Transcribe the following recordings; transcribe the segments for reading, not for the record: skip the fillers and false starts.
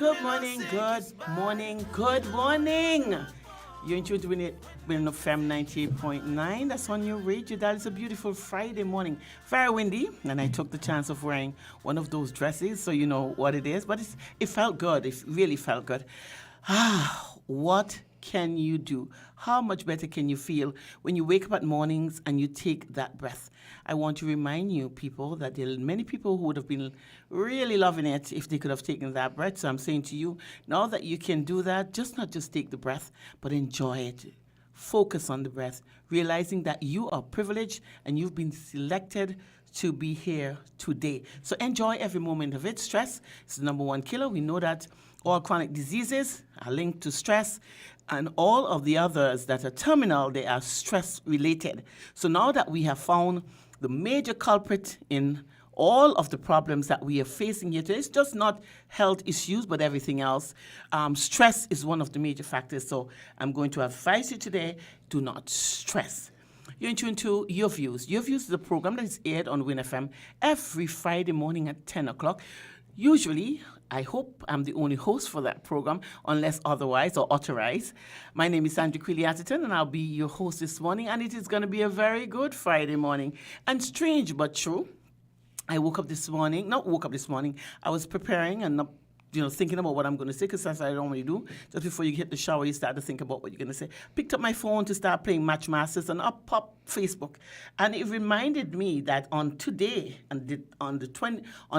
Good morning, good morning, good morning. You're in tune to Winnie FM 98.9. That's on your radio. That is a beautiful Friday morning. Very windy, and I took the chance of wearing one of those dresses so you know what it is. But it felt good. It really felt good. What can you do? How much better can you feel when you wake up at mornings and you take that breath? I want to remind you, people, that there are many people who would have been really loving it if they could have taken that breath. So I'm saying to you, now that you can do that, not just take the breath, but enjoy it. Focus on the breath, realizing that you are privileged and you've been selected to be here today. So enjoy every moment of it. Stress is the number one killer. We know that all chronic diseases are linked to stress, and all of the others that are terminal, they are stress related. So now that we have found the major culprit in all of the problems that we are facing here today, it's just not health issues, but everything else. Stress is one of the major factors. So I'm going to advise you today, do not stress. You're in tune to Your Views. Your Views is a program that is aired on Win FM every Friday morning at 10 o'clock. Usually, I hope I'm the only host for that program, unless otherwise or authorized. My name is Sandra Quilly Atherton, and I'll be your host this morning, and it is going to be a very good Friday morning. And strange but true, I not woke up this morning, I was preparing and thinking about what I'm going to say, because that's what I normally do. Just before you hit the shower, you start to think about what you're going to say. Picked up my phone to start playing Match Masters, and up popped Facebook. And it reminded me that on today, on the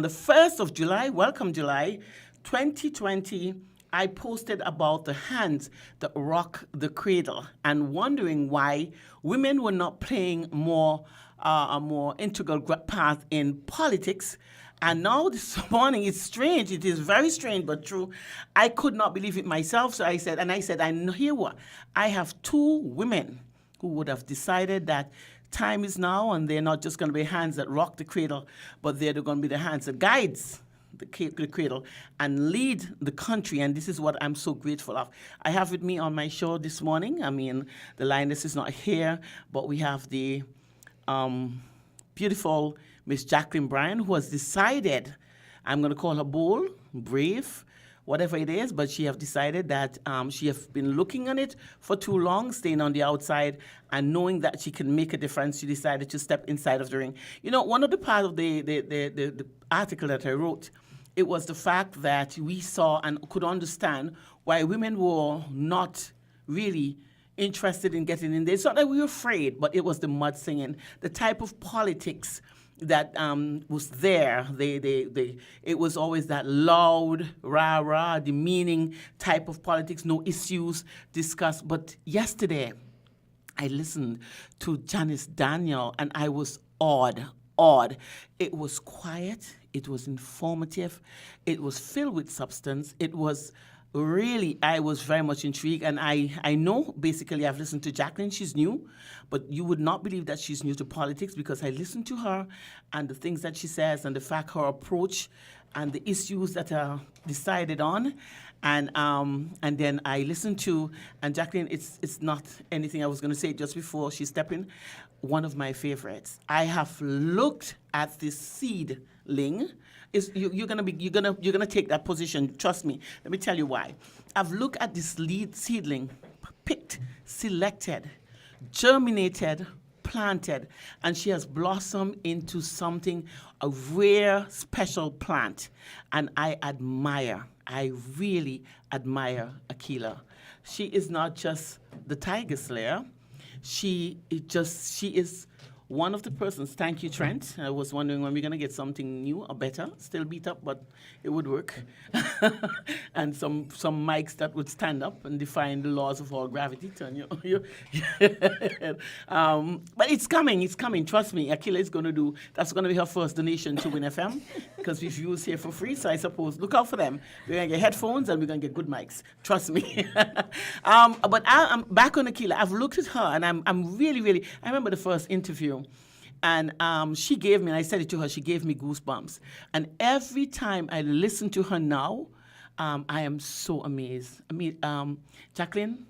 1st of July, welcome July, 2020, I posted about the hands that rock the cradle and wondering why women were not playing a more integral part in politics. And now this morning, it's strange. It is very strange, but true. I could not believe it myself. So I said, I know here what? I have two women who would have decided that time is now, and they're not just going to be hands that rock the cradle, but they're going to be the hands that guides the cradle and lead the country. And this is what I'm so grateful of. I have with me on my show this morning, the lioness is not here, but we have the beautiful Miss Jacqueline Bryan, who has decided, I'm going to call her bold, brave, whatever it is, but she have decided that she has been looking on it for too long, staying on the outside, and knowing that she can make a difference, she decided to step inside of the ring. One of the part of the article that I wrote, it was the fact that we saw and could understand why women were not really interested in getting in there. It's not that we were afraid, but it was the mudslinging, the type of politics that was there. It was always that loud, rah-rah, demeaning type of politics, no issues discussed. But yesterday, I listened to Janice Daniel, and I was awed. It was quiet. It was informative. It was filled with substance. It was really, I was very much intrigued, and I know, basically, I've listened to Jacqueline. She's new, but you would not believe that she's new to politics, because I listened to her and the things that she says and the fact her approach and the issues that are decided on. And then I listened to, and Jacqueline, it's not anything I was going to say just before she stepped in, one of my favorites. I have looked at this seedling. You're gonna take that position. Trust me. Let me tell you why. I've looked at this seedling, picked, selected, germinated, planted, and she has blossomed into something, a rare, special plant. And I really admire Akila. She is not just the tiger slayer. She is one of the persons. Thank you, Trent. I was wondering when we're going to get something new or better. Still beat up, but it would work. And some mics that would stand up and define the laws of all gravity. But it's coming. Trust me. Akila is going to do, that's going to be her first donation to Win FM, because we've used here for free. So I suppose, look out for them. We're going to get headphones and we're going to get good mics. Trust me. But I'm back on Akila. I've looked at her, and I'm really, I remember the first interview. And she gave me, and I said it to her, she gave me goosebumps. And every time I listen to her now, I am so amazed. Jacqueline,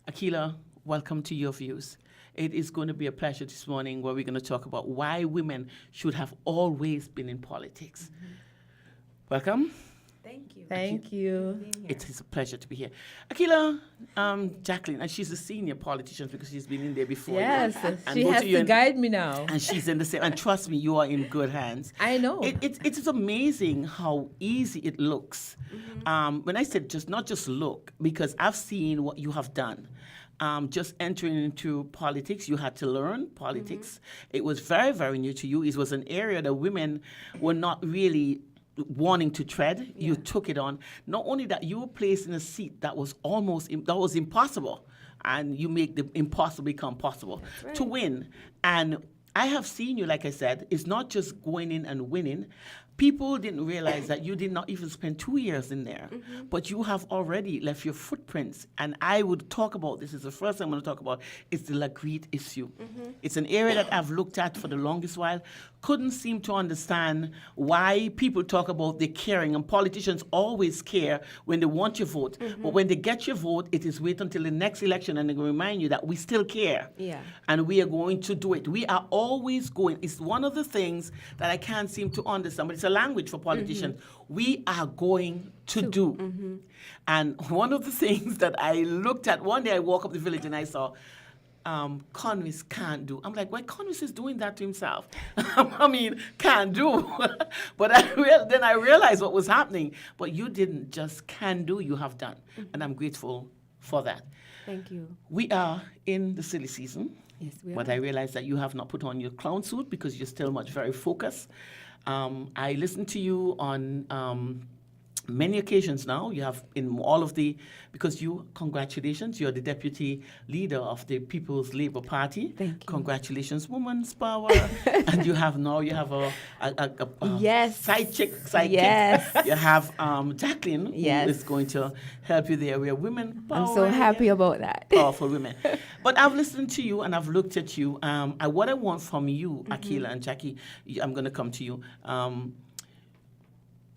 Akila, welcome to Your Views. It is going to be a pleasure this morning, where we're going to talk about why women should have always been in politics. Mm-hmm. Welcome. Thank you. Thank you. Being here. It is a pleasure to be here. Akila, Jacqueline, and she's a senior politician because she's been in there before. Yes, And she both has of you to and- guide me now. And she's in the same. And trust me, you are in good hands. I know. It is amazing how easy it looks. When I said just not just look, because I've seen what you have done. Just entering into politics, you had to learn politics. It was very, very new to you. It was an area that women were not really wanting to tread. You took it on. Not only that, you were placed in a seat that was that was impossible, and you make the impossible become possible to win. And I have seen you, like I said, it's not just going in and winning. People didn't realize that you did not even spend 2 years in there, but you have already left your footprints. And I would talk about this. Is the first thing I'm going to talk about. Is the Lagreed issue. It's an area that I've looked at for the longest while. Couldn't seem to understand why people talk about the caring, and politicians always care when they want your vote. But when they get your vote, it is wait until the next election, and they remind you that we still care. Yeah. And we are going to do it. We are always going. It's one of the things that I can't seem to understand, but it's a language for politicians. We are going to do. And one of the things that I looked at, one day I walked up the village and I saw Conwys can't do. I'm like, why Conwys is doing that to himself? I mean, can't do. But then I realized what was happening. But you didn't just can do, you have done. And I'm grateful for that. Thank you. We are in the silly season. Yes, we But are. I realize that you have not put on your clown suit because you're still much very focused. I listened to you on many occasions now. You have in all of the, because congratulations, you're the deputy leader of the People's Labour Party. Thank you. Congratulations, woman's power. And you have a Yes. sidekick. Yes. You have Jacqueline, Yes. who is going to help you there. We are women power. I'm so happy about that. Powerful women. But I've listened to you and I've looked at you. What I want from you, Akila and Jackie, I'm going to come to you.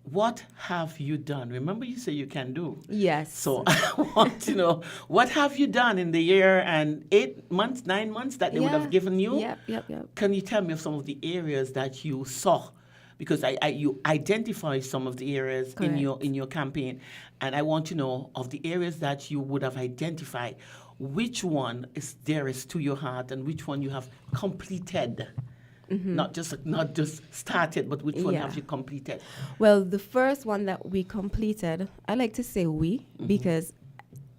What have you done? Remember, you say you can do. Yes. So I want to know, what have you done in the year and 8 months, 9 months that they would have given you? Yep. Can you tell me of some of the areas that you saw? Because you identify some of the areas in your campaign, and I want to know of the areas that you would have identified, which one is dearest to your heart and which one you have completed. Not just started, but which one Yeah. have you completed? Well, the first one that we completed, I like to say we, because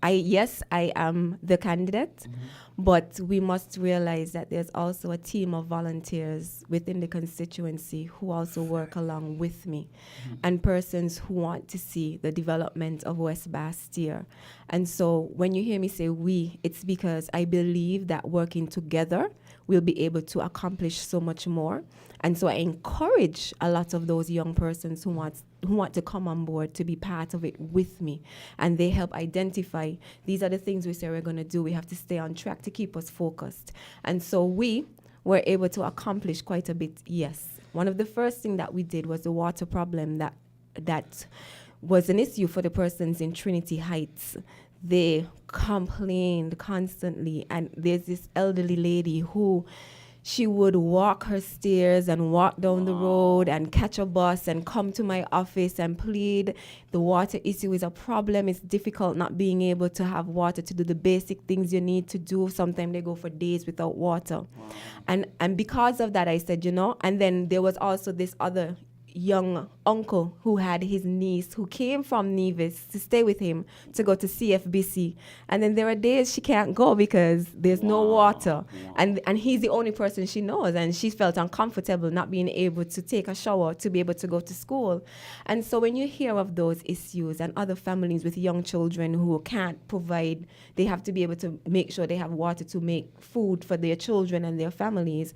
I am the candidate, but we must realize that there's also a team of volunteers within the constituency who also work along with me, and persons who want to see the development of West Bastia. And so when you hear me say we, it's because I believe that working together, we'll be able to accomplish so much more. And so I encourage a lot of those young persons who want to come on board to be part of it with me. And they help identify, these are the things we say we're going to do. We have to stay on track to keep us focused. And so we were able to accomplish quite a bit, yes. One of the first things that we did was the water problem that was an issue for the persons in Trinity Heights. They complained constantly, and there's this elderly lady who she would walk her stairs and walk down the road and catch a bus and come to my office and plead. The water issue is a problem. It's difficult not being able to have water to do the basic things you need to do. Sometimes they go for days without water. And because of that, I said, and then there was also this other young uncle who had his niece who came from Nevis to stay with him to go to CFBC. And then there are days she can't go because there's no water. And he's the only person she knows. And she felt uncomfortable not being able to take a shower to be able to go to school. And so when you hear of those issues and other families with young children who can't provide, they have to be able to make sure they have water to make food for their children and their families.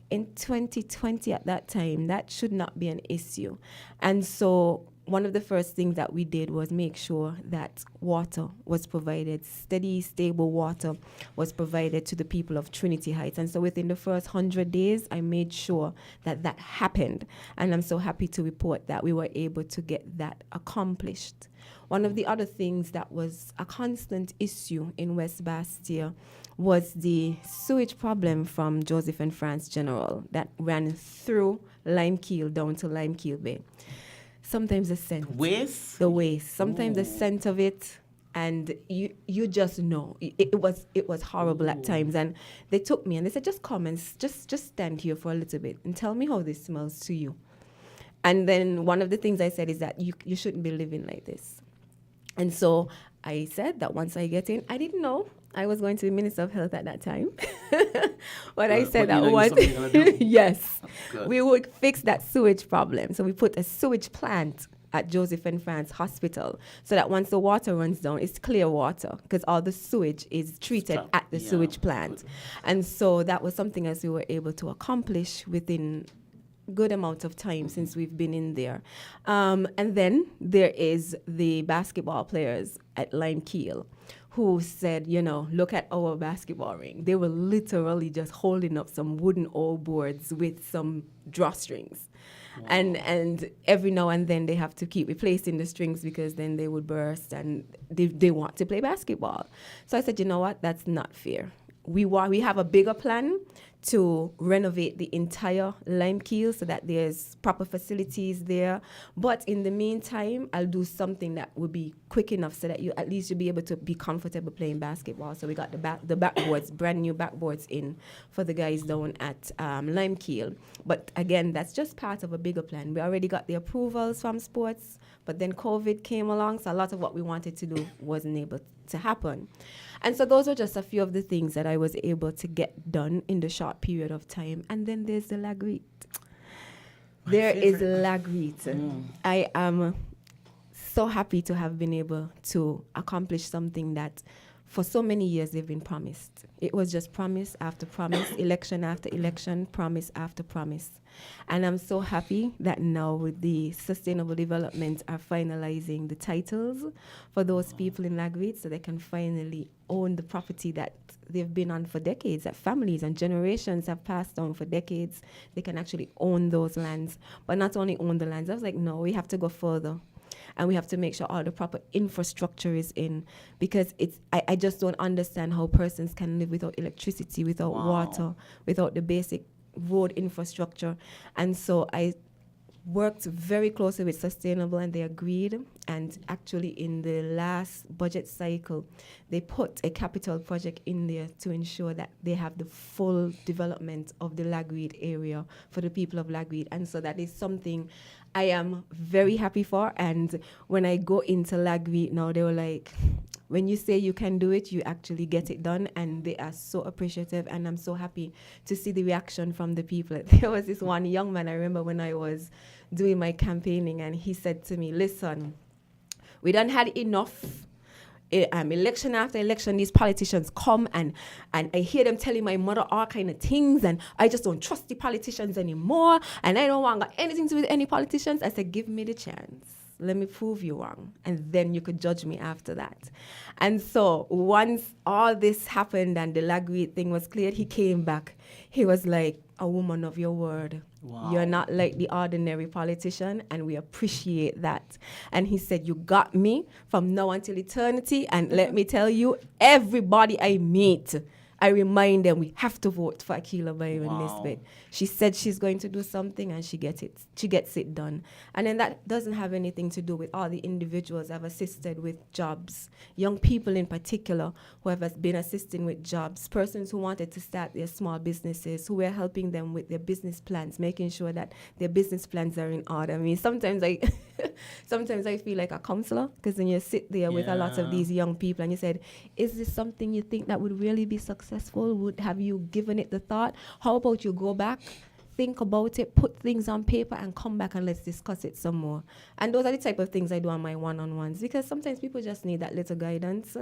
In 2020 at that time, that should not be an issue. And so one of the first things that we did was make sure that water was provided, steady, stable water was provided to the people of Trinity Heights. And so within the first 100 days, I made sure that that happened. And I'm so happy to report that we were able to get that accomplished. One of the other things that was a constant issue in West Bastia was the sewage problem from Joseph and France General that ran through Limekeel down to Limekeel Bay. Sometimes the scent. Waste? The waste. Sometimes the Ooh. scent of it, and you just know it was horrible at times. And they took me and they said, just come and just stand here for a little bit and tell me how this smells to you. And then one of the things I said is that you shouldn't be living like this. And so I said that once I get in, I didn't know I was going to be Minister of Health at that time. But I said that once, yes, Good. we would fix that sewage problem. So we put a sewage plant at Joseph and France Hospital so that once the water runs down, it's clear water because all the sewage is treated Stop. at the Yeah. sewage plant. And so that was something else we were able to accomplish within good amount of time since we've been in there. And then there is the basketball players at Lime Keel who said, look at our basketball ring. They were literally just holding up some wooden old boards with some drawstrings. Wow. And every now and then they have to keep replacing the strings because then they would burst and they want to play basketball. So I said, you know what? That's not fair. We have a bigger plan to renovate the entire Lime Keel so that there's proper facilities there. But in the meantime, I'll do something that will be quick enough so that you at least you'll be able to be comfortable playing basketball. So we got the backboards, brand new backboards in for the guys down at Lime Keel. But again, that's just part of a bigger plan. We already got the approvals from sports, but then COVID came along, so a lot of what we wanted to do wasn't able to happen. And so those were just a few of the things that I was able to get done in the short period of time. And then there's the Lagreed. There is Lagreed. I am so happy to have been able to accomplish something that for so many years they've been promised. It was just promise after promise, election after election, promise after promise. And I'm so happy that now with the Sustainable Development are finalizing the titles for those people in Lagreed so they can finally own the property that they've been on for decades, that families and generations have passed on for decades. They can actually own those lands, but not only own the lands. I was like, no, we have to go further. And we have to make sure all the proper infrastructure is in because I just don't understand how persons can live without electricity, without water, without the basic road infrastructure. And so I worked very closely with Sustainable and they agreed. And actually in the last budget cycle, they put a capital project in there to ensure that they have the full development of the Lagreed area for the people of Lagreed. And so that is something I am very happy for. And when I go into Lagreed now, they were like, when you say you can do it, you actually get it done. And they are so appreciative. And I'm so happy to see the reaction from the people. There was this one young man, I remember when I was doing my campaigning, and he said to me, listen, we done had enough. Election after election, these politicians come and I hear them telling my mother all kind of things, and I just don't trust the politicians anymore, and I don't want anything to do with any politicians. I said, give me the chance. Let me prove you wrong, and then you could judge me after that. And so once all this happened and the Lagreed thing was cleared, he came back. He was like, a woman of your word. Wow. You're not like the ordinary politician, and we appreciate that. And he said, you got me from now until eternity, and let me tell you, everybody I meet, I remind them we have to vote for Akilah Byron Nisbet. She said she's going to do something, and she gets it done. And then that doesn't have anything to do with all the individuals I've assisted with jobs, young people in particular who have been assisting with jobs, persons who wanted to start their small businesses, who were helping them with their business plans, making sure that their business plans are in order. I mean, sometimes I feel like a counselor, because then you sit there with a lot of these young people and you said, is this something you think that would really be successful? Have you given it the thought? How about you go back, think about it, put things on paper, and come back and let's discuss it some more. And those are the type of things I do on my one-on-ones, because sometimes people just need that little guidance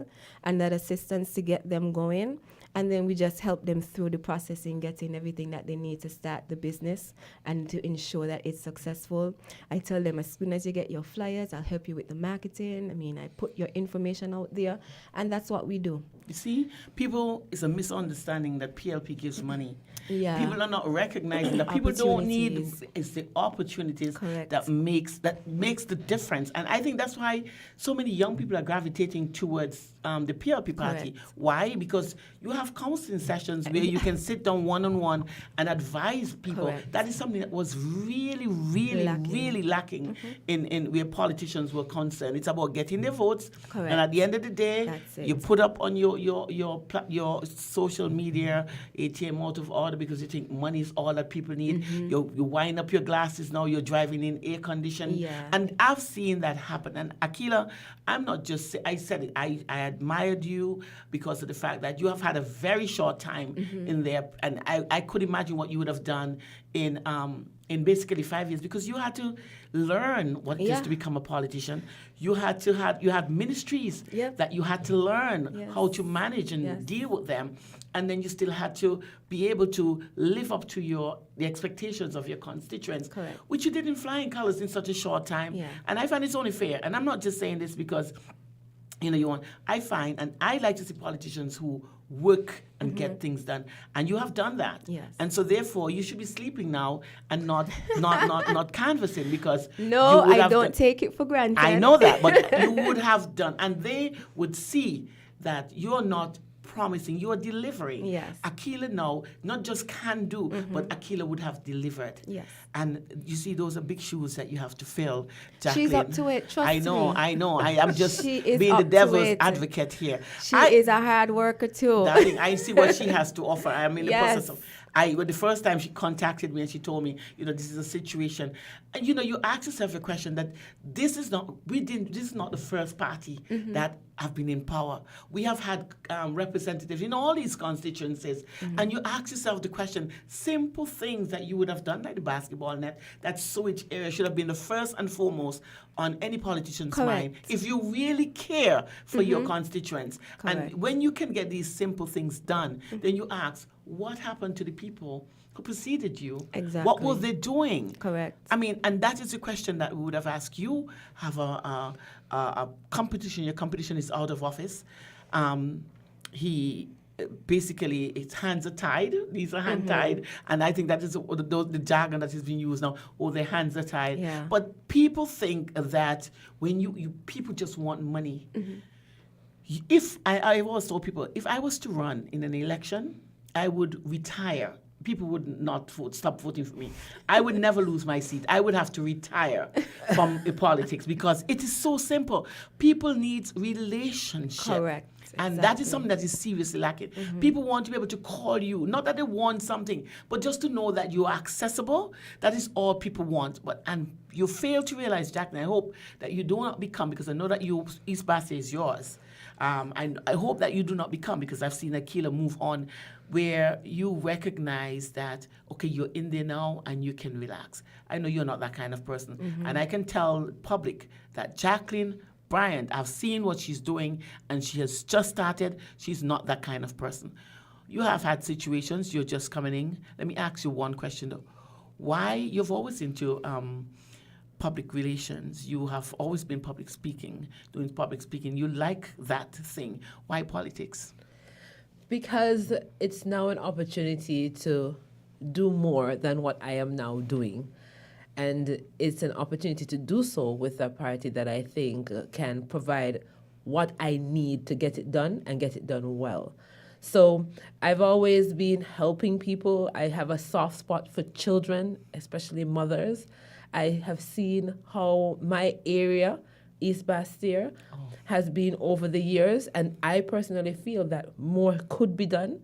and that assistance to get them going. And then we just help them through the processing, getting everything that they need to start the business and to ensure that it's successful. I tell them as soon as you get your flyers, I'll help you with the marketing. I mean, I put your information out there, and that's what we do. You see, it's a misunderstanding that PLP gives money. Yeah. People are not recognizing the Yeah, people don't need. Opportunities. It's the opportunities Correct. that makes the difference, and I think that's why so many young people are gravitating towards the PLP party. Correct. Why? Because you have counseling sessions where you can sit down one-on-one and advise people. Correct. That is something that was really, really, Lacking. really lacking in where politicians were concerned. It's about getting their votes, Correct. and at the end of the day, That's it. you put up on your social media ATM out of order because you think money is all that people need. You wind up your glasses now. You're driving in air conditioning, Yeah. and I've seen that happen. And Akila, I'm not just I said it. I admired you because of the fact that you have had a very short time in there, and I could imagine what you would have done in basically 5 years, because you had to learn what it is Yeah. to become a politician. You had ministries Yep. that you had to learn Yes. how to manage and Yes. deal with them, and then you still had to be able to live up to the expectations of your constituents, Correct. which you did in flying colors in such a short time. Yeah. And I find it's only fair. And I'm not just saying this because I find, and I like to see politicians who work and get things done, and you have done that. Yes. And so therefore, you should be sleeping now and not canvassing, because No, you would I have don't done- take it for granted. I know that, but you would have done, and they would see that you're not promising, you're delivering. Yes. Akila now not just can do, but Akila would have delivered. Yes. And you see, those are big shoes that you have to fill, She's Jacqueline. up to it, trust I know, me. I know. I am just She is being the up to devil's it. advocate here. She I- is a hard worker too. Darling, I see what she has to offer. I'm in the Yes. process of. The first time she contacted me and she told me, this is a situation, and you ask yourself a question that this is not the first party that have been in power. We have had representatives in all these constituencies, and you ask yourself the question: simple things that you would have done, like the basketball net, that sewage area should have been the first and foremost on any politician's mind. Correct. If you really care for your constituents, Correct. and when you can get these simple things done, then you ask, what happened to the people who preceded you? What Exactly. were they doing? Correct. I mean, and that is a question that we would have asked you. Have a competition. Your competition is out of office. He basically, his hands are tied. These are hand tied, and I think that is the jargon that is being used now. Oh, their hands are tied. Yeah. But people think that when people just want money. If I've always told people, if I was to run in an election, I would retire. People would not stop voting for me. I would never lose my seat. I would have to retire from the politics, because it is so simple. People need relationship. Correct. And that is Exactly. something that is seriously lacking. People want to be able to call you, not that they want something, but just to know that you are accessible. That is all people want. And you fail to realize, Jack, and I hope that you do not become, because I know that East Basse is yours. And I hope that you do not become, because I've seen Akila move on, where you recognize that, okay, you're in there now and you can relax. I know you're not that kind of person. And I can tell public that Jacqueline Bryant, I've seen what she's doing, and she has just started. She's not that kind of person. You have had situations, you're just coming in. Let me ask you one question, though. Why, you've always into public relations, you have always been public speaking, doing public speaking. You like that thing. Why politics? Because it's now an opportunity to do more than what I am now doing. And it's an opportunity to do so with a party that I think can provide what I need to get it done and get it done well. So I've always been helping people. I have a soft spot for children, especially mothers. I have seen how my area, East Bastille, has been over the years, and I personally feel that more could be done.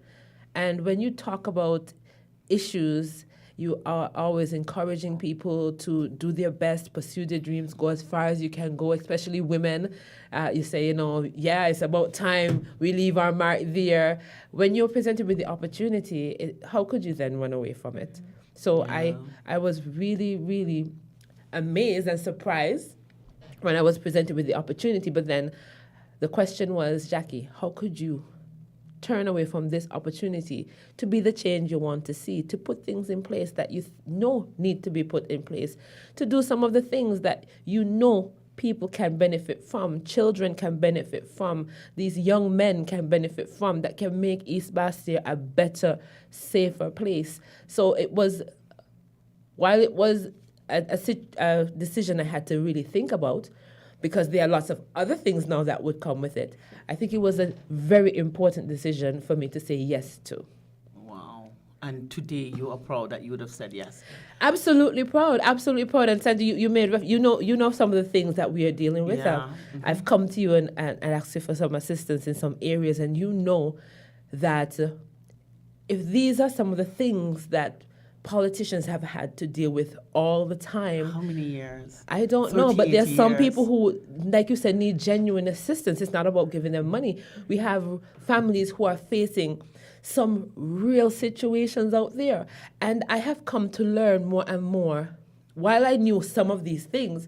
And when you talk about issues, you are always encouraging people to do their best, pursue their dreams, go as far as you can go, especially women. You say, yeah, it's about time we leave our mark there. When you're presented with the opportunity, how could you then run away from it? So Yeah. I was really, really amazed and surprised when I was presented with the opportunity. But then the question was, Jackie, how could you turn away from this opportunity to be the change you want to see, to put things in place that you know need to be put in place, to do some of the things that you know people can benefit from, children can benefit from, these young men can benefit from, that can make East Bastille a better, safer place. So it was while it was a decision I had to really think about, because there are lots of other things now that would come with it, I think it was a very important decision for me to say yes to. Wow. And today you are proud that you would have said yes. Absolutely proud. And Sandy, you know some of the things that we are dealing with. Yeah. I've come to you and asked you for some assistance in some areas, and you know that if these are some of the things that politicians have had to deal with all the time. How many years? I don't know, but 30, there's 80 some years. people who, like you said, need genuine assistance. It's not about giving them money. We have families who are facing some real situations out there. And I have come to learn more and more, while I knew some of these things,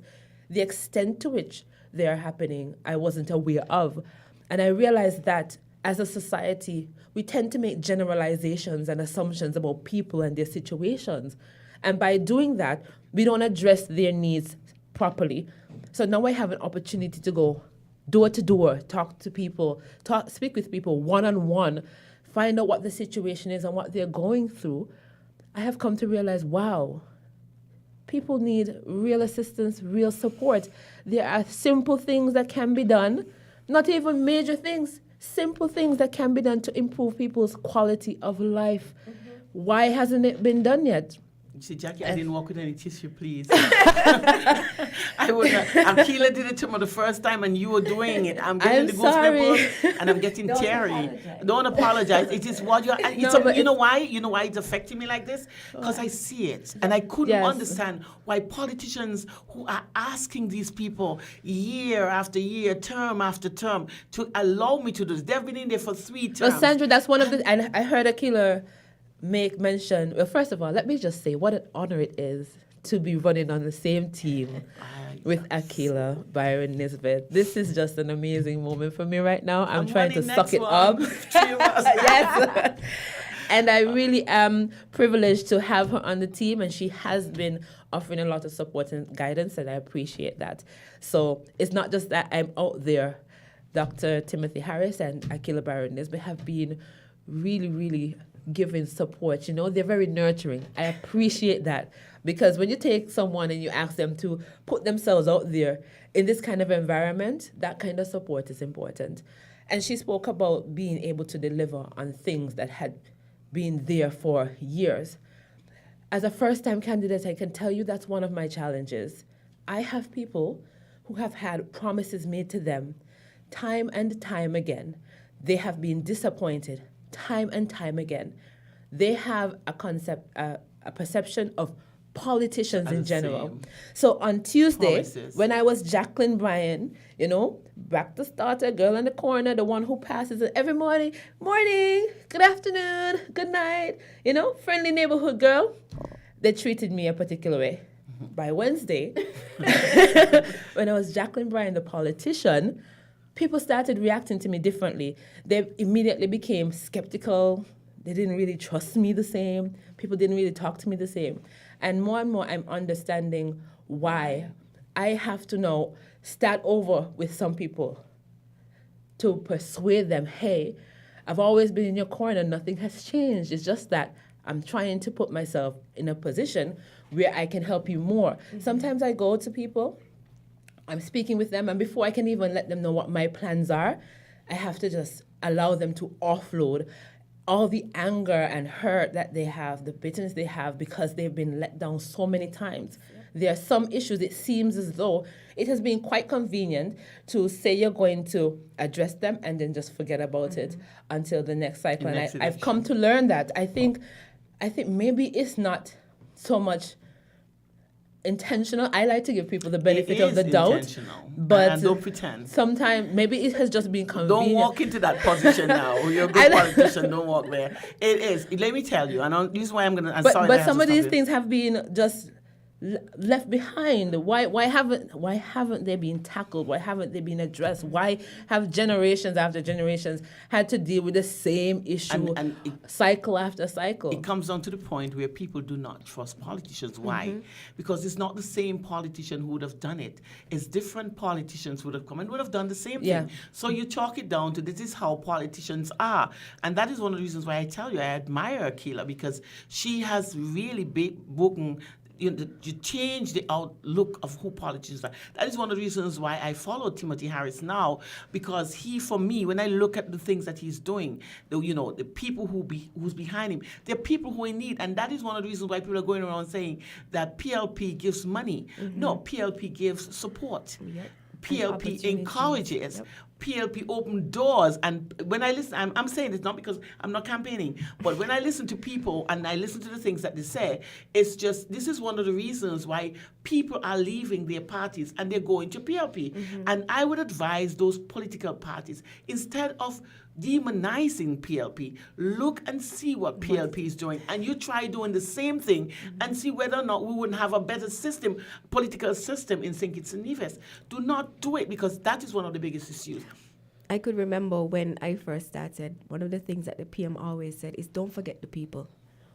the extent to which they are happening, I wasn't aware of. And I realized that as a society, we tend to make generalizations and assumptions about people and their situations. And by doing that, we don't address their needs properly. So now I have an opportunity to go door to door, talk to people, speak with people one-on-one, find out what the situation is and what they're going through. I have come to realize, wow, people need real assistance, real support. There are simple things that can be done, not even major things, simple things that can be done to improve people's quality of life. Why hasn't it been done yet? You see, Jackie, I didn't walk with any tissue, please. I would not. Akila did it to me the first time, and you were doing it. I'm getting I'm the sorry. goosebumps, and I'm getting teary. Don't apologize. It is what you're. You know why? You know why it's affecting me like this? Because I see it, and I couldn't Yes. understand why politicians who are asking these people year after year, term after term, to allow me to do this. They've been in there for 3 terms. Well, Sandra, that's one of the, and I heard Akila make mention, well, first of all, let me just say what an honor it is to be running on the same team with Akila Byron Nisbet. This is just an amazing moment for me right now. I'm trying to running suck next it one. up. 3 of us. Yes. And I really am privileged to have her on the team, and she has been offering a lot of support and guidance, and I appreciate that. So it's not just that I'm out there. Dr. Timothy Harris and Akila Byron Nisbet have been really, really giving support. You know, they're very nurturing. I appreciate that, because when you take someone and you ask them to put themselves out there in this kind of environment, that kind of support is important. And she spoke about being able to deliver on things that had been there for years. As a first-time candidate, I can tell you that's one of my challenges. I have people who have had promises made to them time and time again. They have been disappointed time and time again. They have a perception of politicians in general. Same. So on Tuesday, Promises. when I was Jacqueline Bryan, you know, back to starter, girl in the corner, the one who passes it every morning, good afternoon, good night, you know, friendly neighborhood girl, they treated me a particular way. By Wednesday, when I was Jacqueline Bryan, the politician, people started reacting to me differently. They immediately became skeptical. They didn't really trust me the same. People didn't really talk to me the same. And more, I'm understanding why I have to now start over with some people to persuade them, hey, I've always been in your corner. Nothing has changed. It's just that I'm trying to put myself in a position where I can help you more. Sometimes I go to people, I'm speaking with them, and before I can even let them know what my plans are, I have to just allow them to offload all the anger and hurt that they have, the bitterness they have, because they've been let down so many times. There are some issues, it seems as though it has been quite convenient to say you're going to address them and then just forget about it until the next cycle. The next And I've come to learn that. I think maybe it's not so much intentional. I like to give people the benefit of the doubt, intentional. but and don't pretend. sometimes maybe it has just been convenient. Don't walk into that position now. You're a good politician. Don't walk there. It is. Let me tell you. And this is why I'm gonna. I'm sorry. But some of these things have been just left behind. Why haven't they been tackled? Why haven't they been addressed? Why have generations after generations had to deal with the same issue And cycle after cycle? It comes down to the point where people do not trust politicians. Why? Because it's not the same politician who would have done it. It's different politicians who would have come and would have done the same thing. Yeah. So you chalk it down to this is how politicians are. And that is one of the reasons why I tell you I admire Akila, because she has really broken you change the outlook of who politicians are. That is one of the reasons why I follow Timothy Harris now, because he, for me, when I look at the things that he's doing, the people who's behind him, they're people who in need, and that is one of the reasons why people are going around saying that PLP gives money. No, PLP gives support. Yep. PLP encourages. Yep. PLP open doors. And when I listen, I'm saying this not because I'm not campaigning, but when I listen to people and I listen to the things that they say, it's just, this is one of the reasons why people are leaving their parties and they're going to PLP. And I would advise those political parties, instead of demonizing PLP, look and see what PLP is doing, and you try doing the same thing and see whether or not we wouldn't have a better system, political system in St. Kitts and Nevis. Do not do it, because that is one of the biggest issues. I could remember when I first started, one of the things that the PM always said is don't forget the people.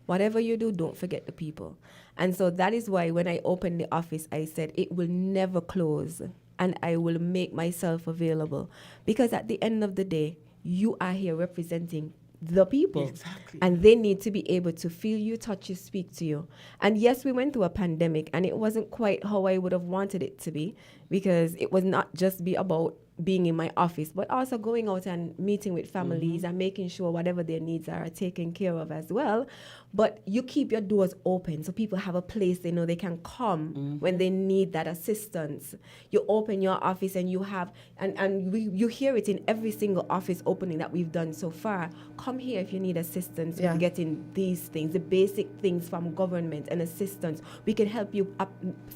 Whatever you do, don't forget the people. And so that is why when I opened the office, I said it will never close, and I will make myself available, because at the end of the day, you are here representing the people. Exactly. And they need to be able to feel you, touch you, speak to you. And yes, we went through a pandemic, and it wasn't quite how I would have wanted it to be, because it was not just be about being in my office, but also going out and meeting with families and making sure whatever their needs are taken care of as well. But you keep your doors open so people have a place they know they can come when they need that assistance. You open your office and you have, you hear it in every single office opening that we've done so far. Come here if you need assistance with getting these things, the basic things from government and assistance. We can help you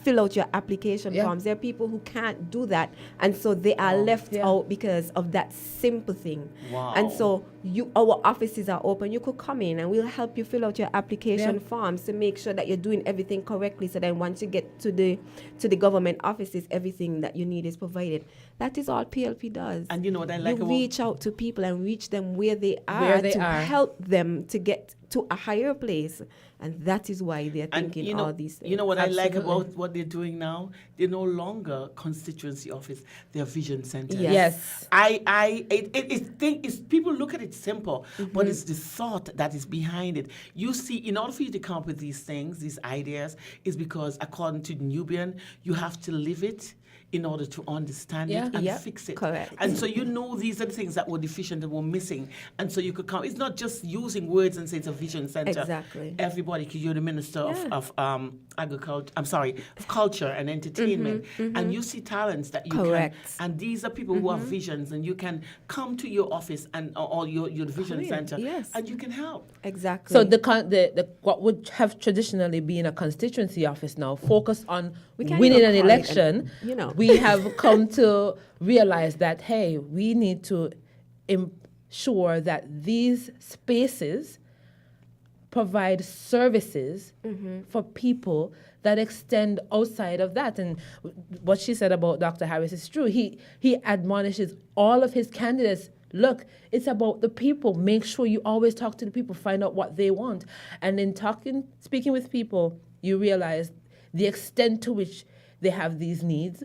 fill out your application forms. There are people who can't do that, and so they are left out because of that simple thing. Wow. And so our offices are open. You could come in and we'll help you fill out your application forms to make sure that you're doing everything correctly, so then once you get to the government offices, everything that you need is provided. That is all PLP does. And you know what I like you about... reach out to people and reach them where they are to help them to get to a higher place. And that is why they're thinking all these things. You know what I like about what they're doing now? They're no longer constituency office. They're vision centers. Yes. People look at it simple, but it's the thought that is behind it. You see, in order for you to come up with these things, these ideas, is because according to Nubian, you have to live it in order to understand it and fix it. Correct. And so these are the things that were deficient and were missing. And so you could come. It's not just using words and say it's a vision center. Exactly. Everybody, because you're the minister of agriculture. I'm sorry, of culture and entertainment, and you see talents that you can. And these are people who have visions, and you can come to your office and or your vision center, and you can help. Exactly. So the what would have traditionally been a constituency office now focus on winning an election. We have come to realize that, hey, we need to ensure that these spaces provide services for people that extend outside of that. And what she said about Dr. Harris is true. He admonishes all of his candidates, look, it's about the people. Make sure you always talk to the people, find out what they want. And in speaking with people, you realize the extent to which they have these needs,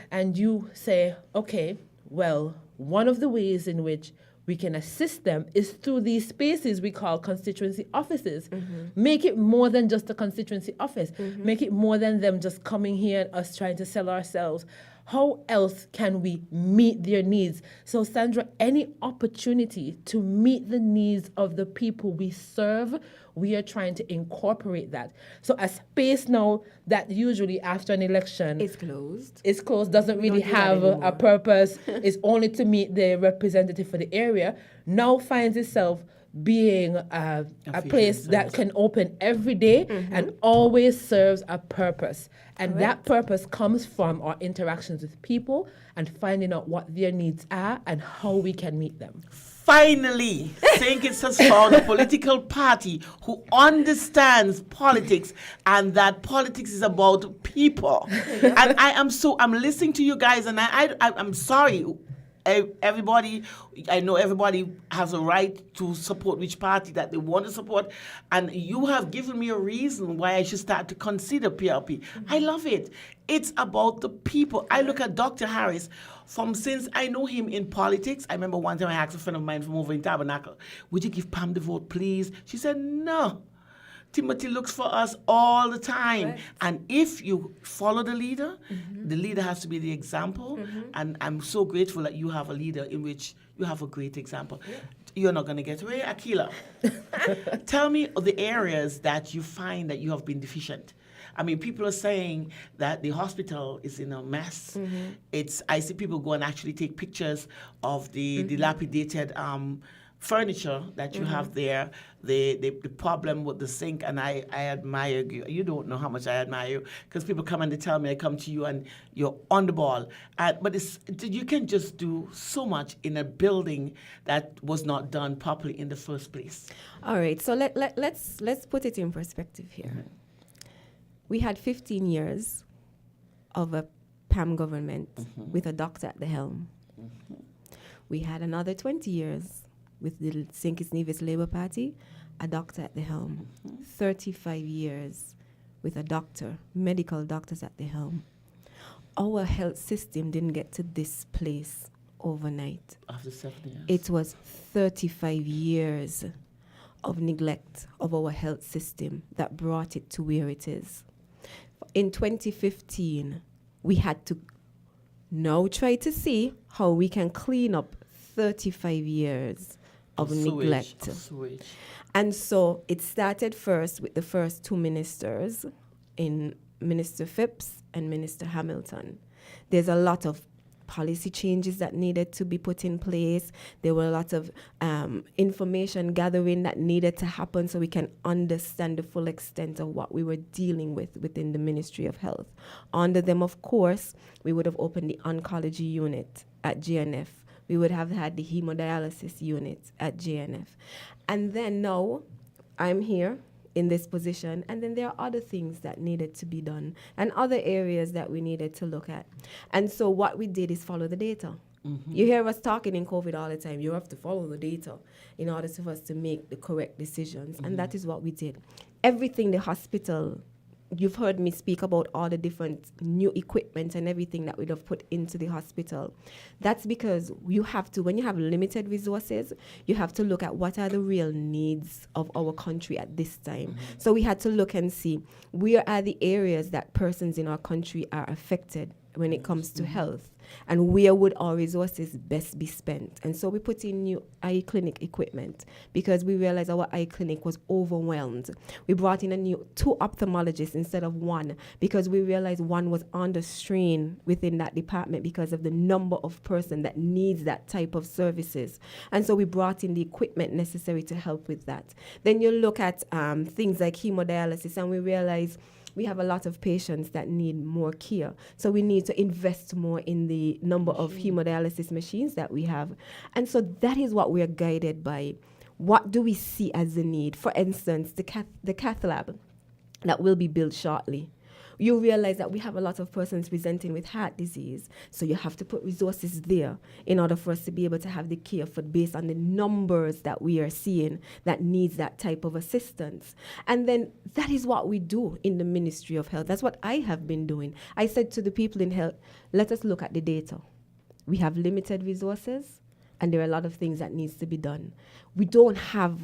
and you say, okay, well, one of the ways in which we can assist them is through these spaces we call constituency offices. Make it more than just a constituency office. Make it more than them just coming here and us trying to sell ourselves. How else can we meet their needs? So, Sandra, any opportunity to meet the needs of the people we serve, we are trying to incorporate that. So a space now that usually after an election is closed, doesn't really have a purpose, is only to meet the representative for the area, now finds itself being a place that can open every day and always serves a purpose. And that purpose comes from our interactions with people and finding out what their needs are and how we can meet them. Finally, St. Kitts has found a political party who understands politics, and that politics is about people. And I'm listening to you guys, and I'm sorry. Everybody, I know everybody has a right to support which party that they want to support, and you have given me a reason why I should start to consider PLP. I love it. It's about the people. I look at Dr. Harris since I know him in politics. I remember one time I asked a friend of mine from over in Tabernacle, would you give Pam the vote, please? She said, no. Timothy looks for us all the time. Right. And if you follow the leader has to be the example. And I'm so grateful that you have a leader in which you have a great example. You're not going to get away. Akila, tell me the areas that you find that you have been deficient. I mean, people are saying that the hospital is in a mess. I see people go and actually take pictures of the dilapidated furniture that you have there, the problem with the sink, and I admire you. You don't know how much I admire you, because people come and they tell me I come to you and you're on the ball. But you can just do so much in a building that was not done properly in the first place. All right, so let's put it in perspective here. We had 15 years of a PAM government with a doctor at the helm. We had another 20 years with the St. Kitts Nevis Labour Party, a doctor at the helm. 35 years with a doctor, medical doctors at the helm. Our health system didn't get to this place overnight. After 7 years. It was 35 years of neglect of our health system that brought it to where it is. In 2015, we had to now try to see how we can clean up 35 years of neglect. Sewage. And so it started first with the first two ministers, in Minister Phipps and Minister Hamilton. There's a lot of policy changes that needed to be put in place. There were a lot of information gathering that needed to happen so we can understand the full extent of what we were dealing with within the Ministry of Health. Under them, of course, we would have opened the oncology unit at GNF. We would have had the hemodialysis unit at GNF. And then now I'm here in this position, and then there are other things that needed to be done and other areas that we needed to look at. And so what we did is follow the data. You hear us talking in COVID all the time. You have to follow the data in order for us to make the correct decisions. And that is what we did. Everything the hospital, you've heard me speak about all the different new equipment and everything that we'd have put into the hospital. That's because you have to, when you have limited resources, you have to look at what are the real needs of our country at this time. So we had to look and see where are the areas that persons in our country are affected when it comes to health, and where would our resources best be spent. And so we put in new eye clinic equipment because we realized our eye clinic was overwhelmed. We brought in two ophthalmologists instead of one because we realized one was under strain within that department because of the number of person that needs that type of services. And so we brought in the equipment necessary to help with that. Then you look at things like hemodialysis, and we realize we have a lot of patients that need more care. So we need to invest more in the number of hemodialysis machines that we have. And so that is what we are guided by. What do we see as the need? For instance, the cath lab that will be built shortly. You realize that we have a lot of persons presenting with heart disease. So you have to put resources there in order for us to be able to have the care based on the numbers that we are seeing that needs that type of assistance. And then that is what we do in the Ministry of Health. That's what I have been doing. I said to the people in health, let us look at the data. We have limited resources, and there are a lot of things that needs to be done. We don't have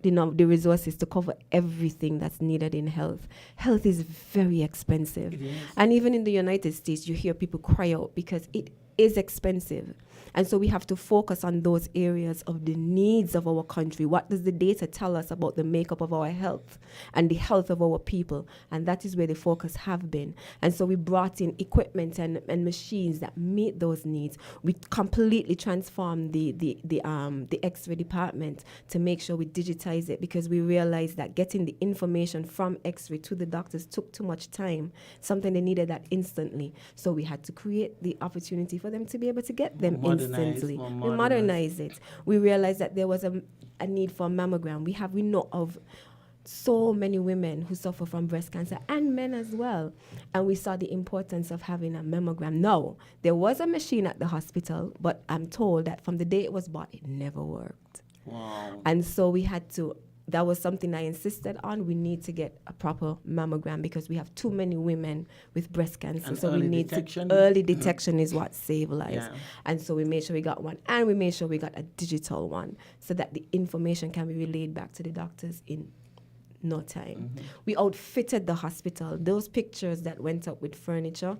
the resources to cover everything that's needed in health. Health is very expensive. And even in the United States, you hear people cry out because it is expensive. And so we have to focus on those areas of the needs of our country. What does the data tell us about the makeup of our health and the health of our people? And that is where the focus have been. And so we brought in equipment and machines that meet those needs. We completely transformed the X-ray department to make sure we digitize it, because we realized that getting the information from X-ray to the doctors took too much time, something they needed that instantly. So we had to create the opportunity for them to be able to get them instantly. We modernized it. We realized that there was a need for a mammogram. We know of so many women who suffer from breast cancer, and men as well. And we saw the importance of having a mammogram. Now, there was a machine at the hospital, but I'm told that from the day it was bought, it never worked. Wow. And so we had to, that was something I insisted on. We need to get a proper mammogram because we have too many women with breast cancer. And so we need early detection is what saves lives. Yeah. And so we made sure we got one, and we made sure we got a digital one so that the information can be relayed back to the doctors in no time. We outfitted the hospital. Those pictures that went up with furniture,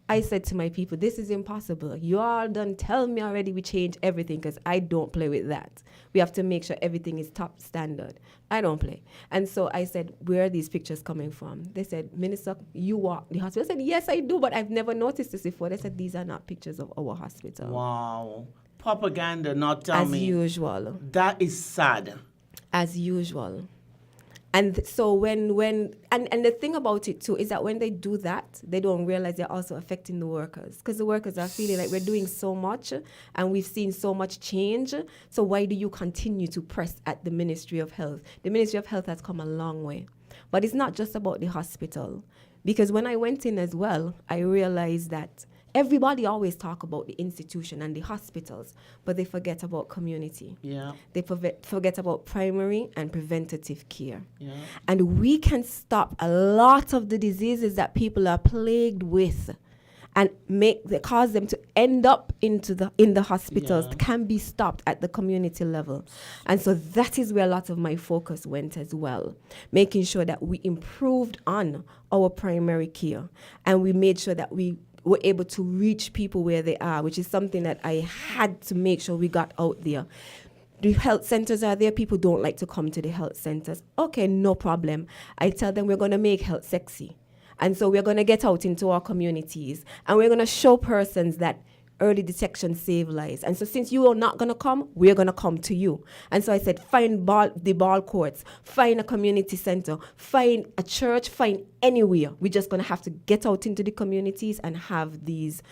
I said to my people, this is impossible. You all done tell me already we change everything, because I don't play with that. We have to make sure everything is top standard. I don't play. And so I said, where are these pictures coming from? They said, Minister, you walk the hospital. I said, yes, I do, but I've never noticed this before. They said, these are not pictures of our hospital. Wow. Propaganda, not tell me. As usual. That is sad. As usual. And so when the thing about it too is that when they do that, they don't realize they're also affecting the workers, because the workers are feeling like we're doing so much and we've seen so much change. So why do you continue to press at the Ministry of Health? The Ministry of Health has come a long way, but it's not just about the hospital, because when I went in as well, I realized that everybody always talk about the institution and the hospitals, but they forget about community. Yeah. They forget about primary and preventative care. Yeah. And we can stop a lot of the diseases that people are plagued with and cause them to end up in the hospitals can be stopped at the community level. And so that is where a lot of my focus went as well, making sure that we improved on our primary care, and we made sure that we were able to reach people where they are, which is something that I had to make sure we got out there. The health centers are there. People don't like to come to the health centers. Okay, no problem. I tell them we're going to make health sexy. And so we're going to get out into our communities, and we're going to show persons that early detection save lives. And so since you are not going to come, we're going to come to you. And so I said, find the ball courts, find a community center, find a church, find anywhere. We're just going to have to get out into the communities and have these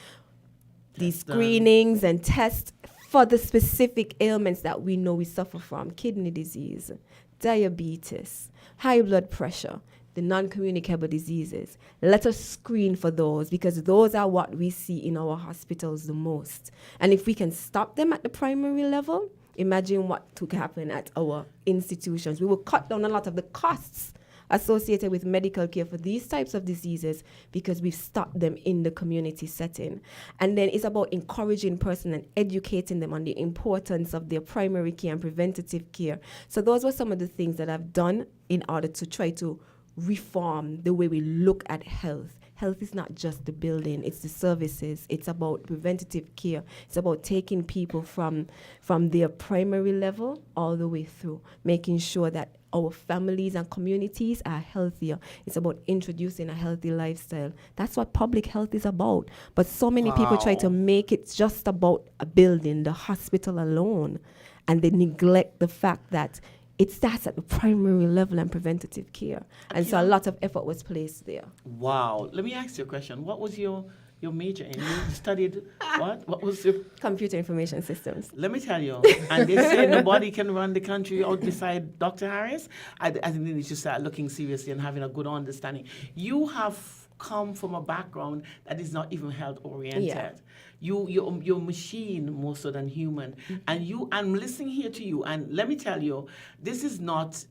screenings and tests for the specific ailments that we know we suffer from: kidney disease, diabetes, high blood pressure, the non-communicable diseases. Let us screen for those, because those are what we see in our hospitals the most. And if we can stop them at the primary level, imagine what could happen at our institutions. We will cut down a lot of the costs associated with medical care for these types of diseases, because we've stopped them in the community setting. And then it's about encouraging persons and educating them on the importance of their primary care and preventative care. So those were some of the things that I've done in order to try to reform the way we look at health. Health is not just the building, it's the services. It's about preventative care. It's about taking people from their primary level all the way through, making sure that our families and communities are healthier. It's about introducing a healthy lifestyle. That's what public health is about. But so many people try to make it just about a building, the hospital alone, and they neglect the fact that it starts at the primary level and preventative care. And so a lot of effort was placed there. Wow. Let me ask you a question. What was your major in? You studied what? What was your... Computer information systems. Let me tell you. And they say nobody can run the country out beside Dr. Harris. I think they need to start looking seriously and having a good understanding. You have come from a background that is not even health-oriented. Yeah. You're machine more so than human. Mm-hmm. And I'm listening here to you, and let me tell you, this is not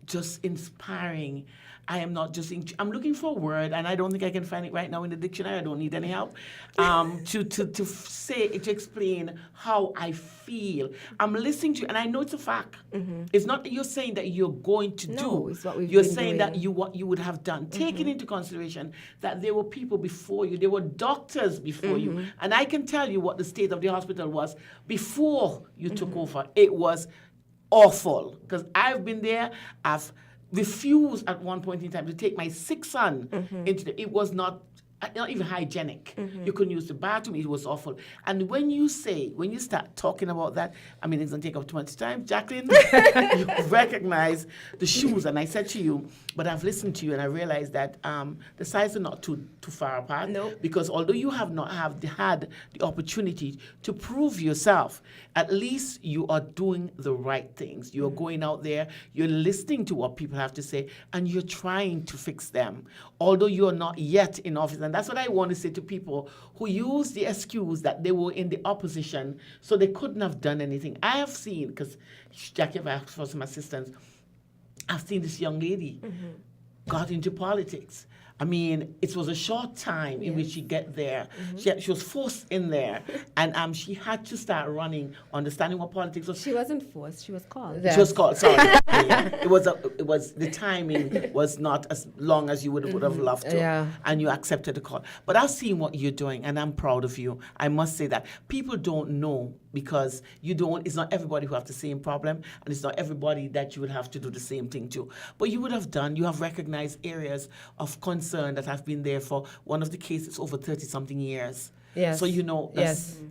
just inspiring. I am not just, I'm looking for a word, and I don't think I can find it right now in the dictionary. I don't need any help to explain how I feel. I'm listening to you, and I know it's a fact. Mm-hmm. It's not that you're saying that you're going to do. It's what we've you're been saying doing. that what you would have done. Mm-hmm. Taking into consideration that there were people before you, there were doctors before you, and I can tell you what the state of the hospital was before you took over. It was awful, because I've been there. I've refused at one point in time to take my sick son into it was not even hygienic. You couldn't use the bathroom. It was awful. And when you start talking about that, I mean, it's going to take up too much time, Jacqueline. You recognize the shoes. And I said to you, but I've listened to you, and I realized that the sizes are not too far apart. Nope. Because although you have not had the opportunity to prove yourself, at least you are doing the right things. You're going out there, you're listening to what people have to say, and you're trying to fix them, although you're not yet in office. And that's what I want to say to people who use the excuse that they were in the opposition, so they couldn't have done anything. I have seen, because Jackie, I've asked for some assistance, I've seen this young lady got into politics. I mean, it was a short time in which she get there. She was forced in there, and she had to start running, understanding what politics was. She wasn't forced, she was called. Yeah. She was called. Sorry, yeah. It was the timing was not as long as you would have loved to, Yeah. and you accepted the call. But I've seen what you're doing, and I'm proud of you. I must say that people don't know because you don't. It's not everybody who have the same problem, and it's not everybody that you would have to do the same thing to. But you would have done. You have recognized areas of concern that have been there for one of the cases over 30-something years. Yes. So you know. That's, Yes.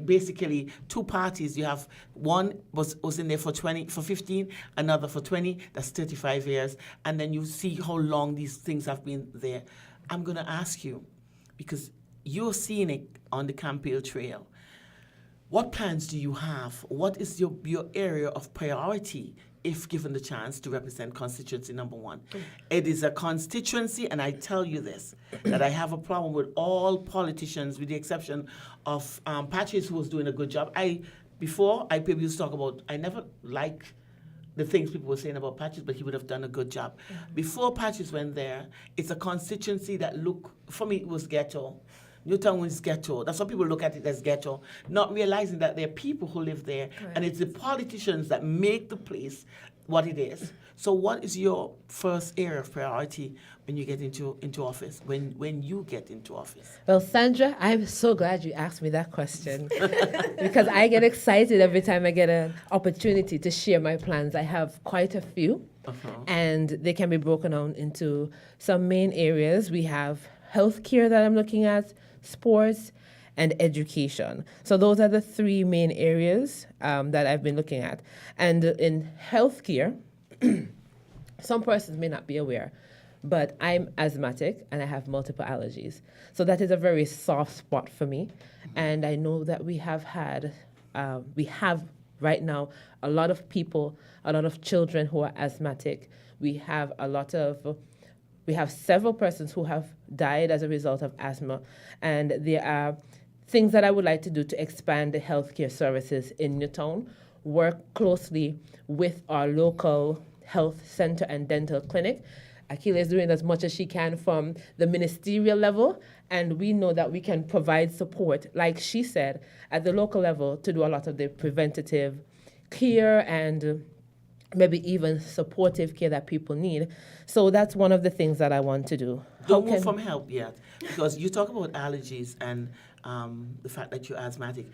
Basically, two parties. You have one was in there for 15, another for 20. That's 35 years, and then you see how long these things have been there. I'm going to ask you, because you're seeing it on the campaign trail. What plans do you have? What is your area of priority if given the chance to represent constituency number 1? It is a constituency, and I tell you this, that I have a problem with all politicians, with the exception of Patches, who was doing a good job. Before people used to talk about, I never liked the things people were saying about Patches, but he would have done a good job. Before Patches went there, it's a constituency that for me, it was ghetto. Newtown was ghetto. That's why people look at it as ghetto, not realizing that there are people who live there, and it's the politicians that make the place what it is. So what is your first area of priority when you get into office, when you get into office? Well, Sandra, I'm so glad you asked me that question because I get excited every time I get an opportunity to share my plans. I have quite a few, and they can be broken down into some main areas. We have healthcare that I'm looking at, sports, and education. So those are the three main areas that I've been looking at. And in healthcare, some persons may not be aware, but I'm asthmatic and I have multiple allergies. So that is a very soft spot for me. And I know that we have right now a lot of people, a lot of children who are asthmatic. We have several persons who have died as a result of asthma. And there are things that I would like to do to expand the healthcare services in Newtown, work closely with our local health center and dental clinic. Akila is doing as much as she can from the ministerial level, and we know that we can provide support, like she said, at the local level to do a lot of the preventative care and maybe even supportive care that people need. So that's one of the things that I want to do. Don't move from help yet, because you talk about allergies and the fact that you're asthmatic.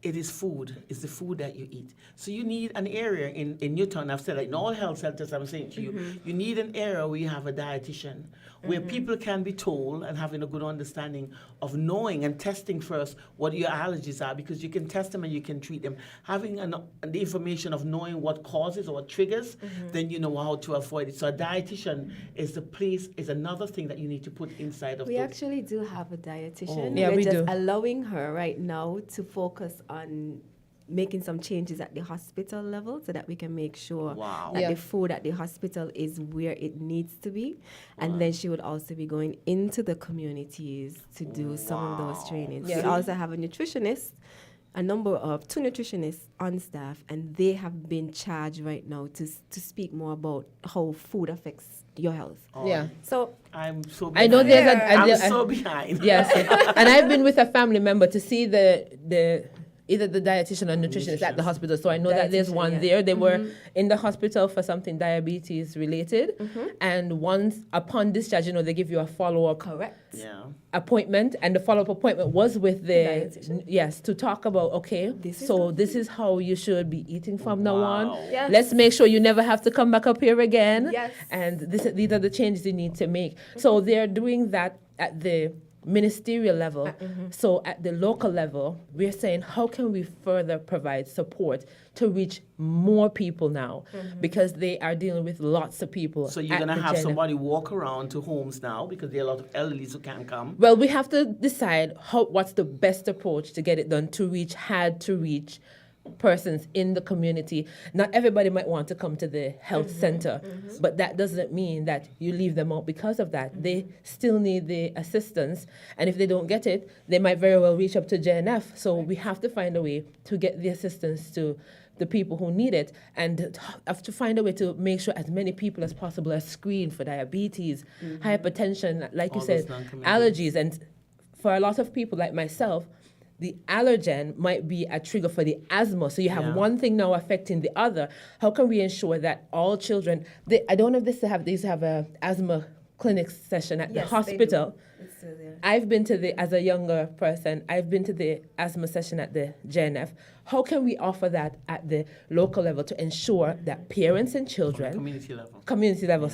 It is food. It's the food that you eat. So you need an area in Newtown. I've said, like in all health centers, I'm saying to you, you need an area where you have a dietitian, where people can be told and having a good understanding of knowing and testing first what your allergies are, because you can test them and you can treat them. Having the information of knowing what causes or what triggers, then you know how to avoid it. So a dietitian is another thing that you need to put inside of We those. actually do have a dietitian. Yeah, We're we just do. allowing her right now to focus on making some changes at the hospital level so that we can make sure Wow. that Yeah. the food at the hospital is where it needs to be. And then she would also be going into the communities to do some of those trainings. Yeah. We also have a nutritionist, two nutritionists on staff, and they have been charged right now to speak more about how food affects your health. Yeah. So I'm so I behind. know there's I'm so behind. Yes, and I've been with a family member to see the either the dietitian or nutritionist at the hospital. So I know that there's Dietitian, one yeah. there. They were in the hospital for something diabetes related, and once upon discharge, they give you a follow-up correct. Yeah. appointment, and the follow-up appointment was with the Dietitian. yes, to talk about this is how you should be eating from now on. Wow. Yes. Let's make sure you never have to come back up here again. Yes. And these are the changes you need to make. So they're doing that at the ministerial level. So at the local level, we're saying, how can we further provide support to reach more people now? Because they are dealing with lots of people. So you're at going to the have gender- somebody walk around to homes now, because there are a lot of elderlies who can't come. Well, we have to decide what's the best approach to get it done to reach hard to reach persons in the community. Not everybody might want to come to the health center, but that doesn't mean that you leave them out because of that. They still need the assistance, and if they don't get it, they might very well reach up to JNF. So we have to find a way to get the assistance to the people who need it, and have to find a way to make sure as many people as possible are screened for diabetes, hypertension, like All you said, those non-communicable. allergies. And for a lot of people like myself, the allergen might be a trigger for the asthma. So you have Yeah. one thing now affecting the other. How can we ensure that all children, I don't know if they used to have a asthma clinic session at the hospital. I've been to as a younger person, I've been to the asthma session at the JNF. How can we offer that at the local level to ensure that parents and children, Community level.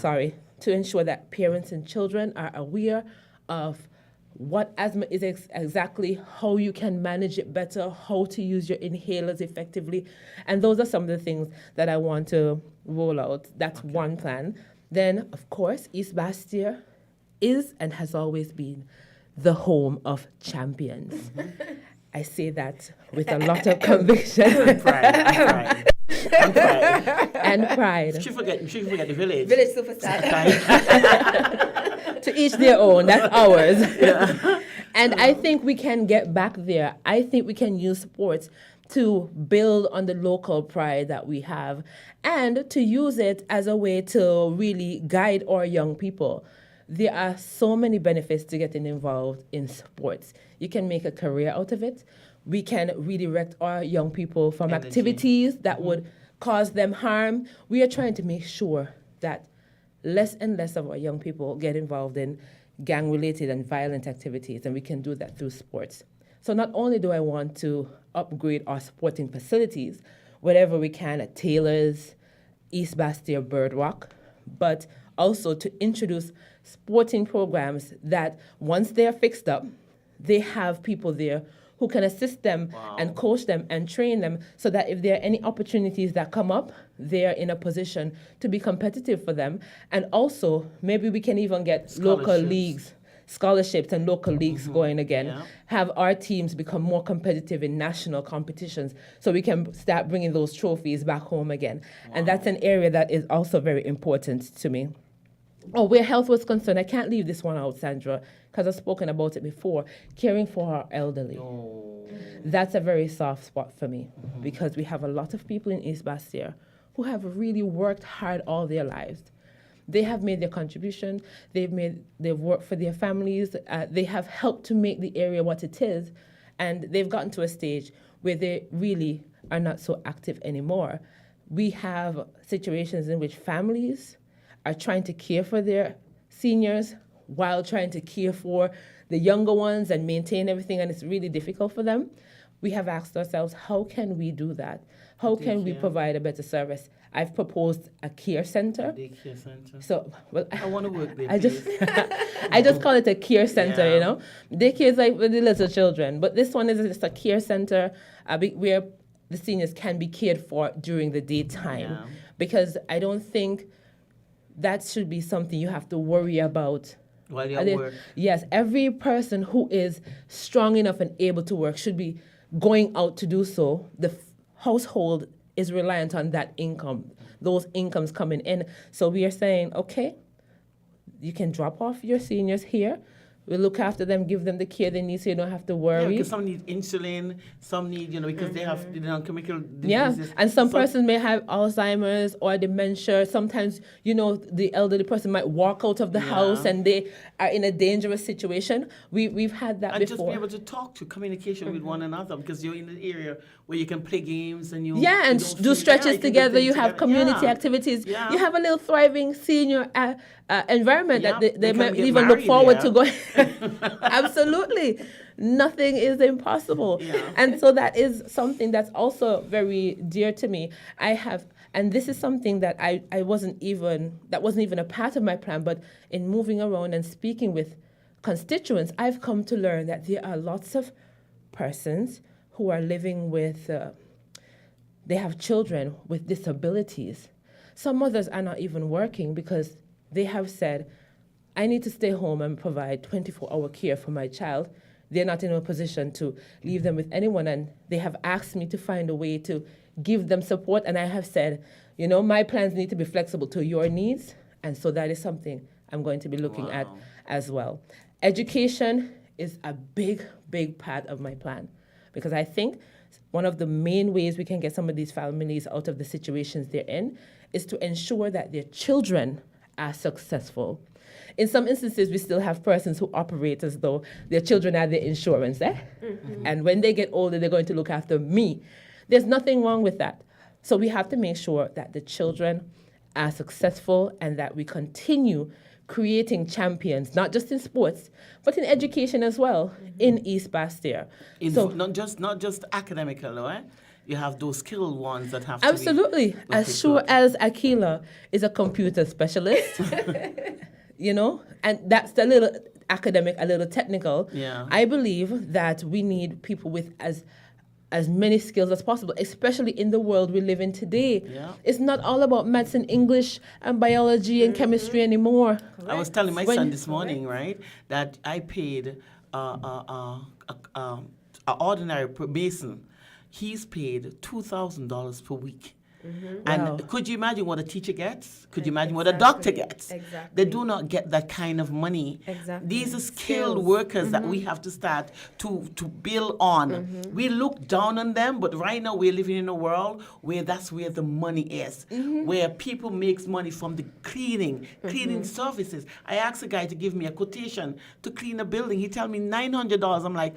to ensure that parents and children are aware of what asthma is exactly, how you can manage it better, how to use your inhalers effectively. And those are some of the things that I want to roll out. That's one plan. Then, of course, East Bastia is and has always been the home of champions. I say that with a lot of conviction And pride. And pride. and pride. She forget the village. Village superstar. To each their own, that's ours. And I think we can get back there. I think we can use sports to build on the local pride that we have and to use it as a way to really guide our young people. There are so many benefits to getting involved in sports. You can make a career out of it. We can redirect our young people from Energy. activities that would cause them harm. We are trying to make sure that less and less of our young people get involved in gang-related and violent activities, and we can do that through sports. So not only do I want to upgrade our sporting facilities, wherever we can at Taylor's, East Bastia, Bird Rock, but also to introduce sporting programs that once they're fixed up, they have people there who can assist them and coach them and train them so that if there are any opportunities that come up, they're in a position to be competitive for them. And also, maybe we can even get local Scholarships. leagues, scholarships and local leagues going again, Yeah. have our teams become more competitive in national competitions so we can start bringing those trophies back home again. And that's an area that is also very important to me. Oh, where health was concerned, I can't leave this one out, Sandra, because I've spoken about it before. Caring for our elderly. That's a very soft spot for me because we have a lot of people in East Bastia who have really worked hard all their lives. They have made their contribution. They've worked for their families. They have helped to make the area what it is, and they've gotten to a stage where they really are not so active anymore. We have situations in which families are trying to care for their seniors while trying to care for the younger ones and maintain everything, and it's really difficult for them. We have asked ourselves, how can we do that? How can we provide a better service? I've proposed a care center. Daycare center. So, well, I want to work there. I just, please. I just call it a care center, Yeah. you know. Daycare is like with the little children, but this one is just a care center where the seniors can be cared for during the daytime. Yeah. Because I don't think that should be something you have to worry about. While you're And at then- work. Yes, every person who is strong enough and able to work should be going out to do so. The household is reliant on that income, those incomes coming in. So we are saying, okay, you can drop off your seniors here. We'll look after them, give them the care they need so you don't have to Yeah, worry. because some need insulin, some need, because they have the non-chemical Yeah, diseases. and some persons may have Alzheimer's or dementia. Sometimes, the elderly person might walk out of the house and they are in a dangerous situation. We've had that And before. just be able to talk to communication with one another because you're in an area where you can play games and you Yeah, and you don't do feel- stretches yeah, you can do together. things You have together. community Yeah. activities. Yeah. You have a little thriving senior environment Yeah, that they can might get even look married forward there. to going. Absolutely. Nothing is impossible. Yeah. And so that is something that's also very dear to me. And this is something that that wasn't even a part of my plan, but in moving around and speaking with constituents, I've come to learn that there are lots of persons who are living with, they have children with disabilities. Some mothers are not even working because they have said, I need to stay home and provide 24-hour care for my child. they're not in a position to leave them with anyone. And they have asked me to find a way to give them support. And I have said, my plans need to be flexible to your needs. And so that is something I'm going to be looking at as well. Education is a big, big part of my plan, because I think one of the main ways we can get some of these families out of the situations they're in is to ensure that their children are successful. In some instances, we still have persons who operate as though their children are their insurance, And when they get older, they're going to look after me. There's nothing wrong with that. So we have to make sure that the children are successful and that we continue creating champions, not just in sports, but in education as well, in East Bastia. So not just academical, right? You have those skilled ones that have absolutely. To be as sure as Akila is a computer specialist, and that's a little academic, a little technical. Yeah. I believe that we need people with as many skills as possible, especially in the world we live in today. Yeah. It's not all about maths and English and biology and chemistry anymore. Correct. I was telling my son this morning, right, that I paid an ordinary mason. He's paid $2,000 per week. And Wow. could you imagine what a teacher gets? Could you imagine what a doctor gets? Exactly. They do not get that kind of money. Exactly. These are skilled Skills. workers that we have to start to build on. We look down on them, but right now we're living in a world where that's where the money is, where people makes money from the cleaning services. I asked a guy to give me a quotation to clean a building. He tell me $900. I'm like,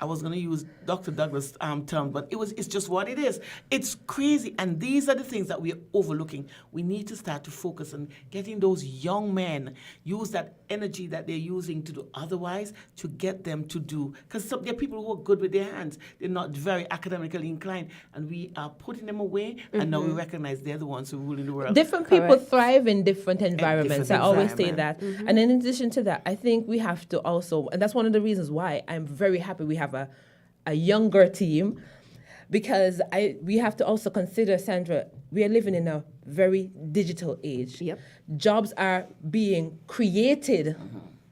I was going to use Dr. Douglas' term, but it's just what it is. It's crazy, and these are the things that we're overlooking. We need to start to focus on getting those young men, use that energy that they're using to do otherwise, to get them to do. Because there are people who are good with their hands. They're not very academically inclined, and we are putting them away, and now we recognize they're the ones who rule in the world. Different people thrive in different environments. I always say that. environment. And in addition to that, I think we have to also, and that's one of the reasons why I'm very happy we have a younger team, because we have to also consider, Sandra, we are living in a very digital age. Yep. Jobs are being created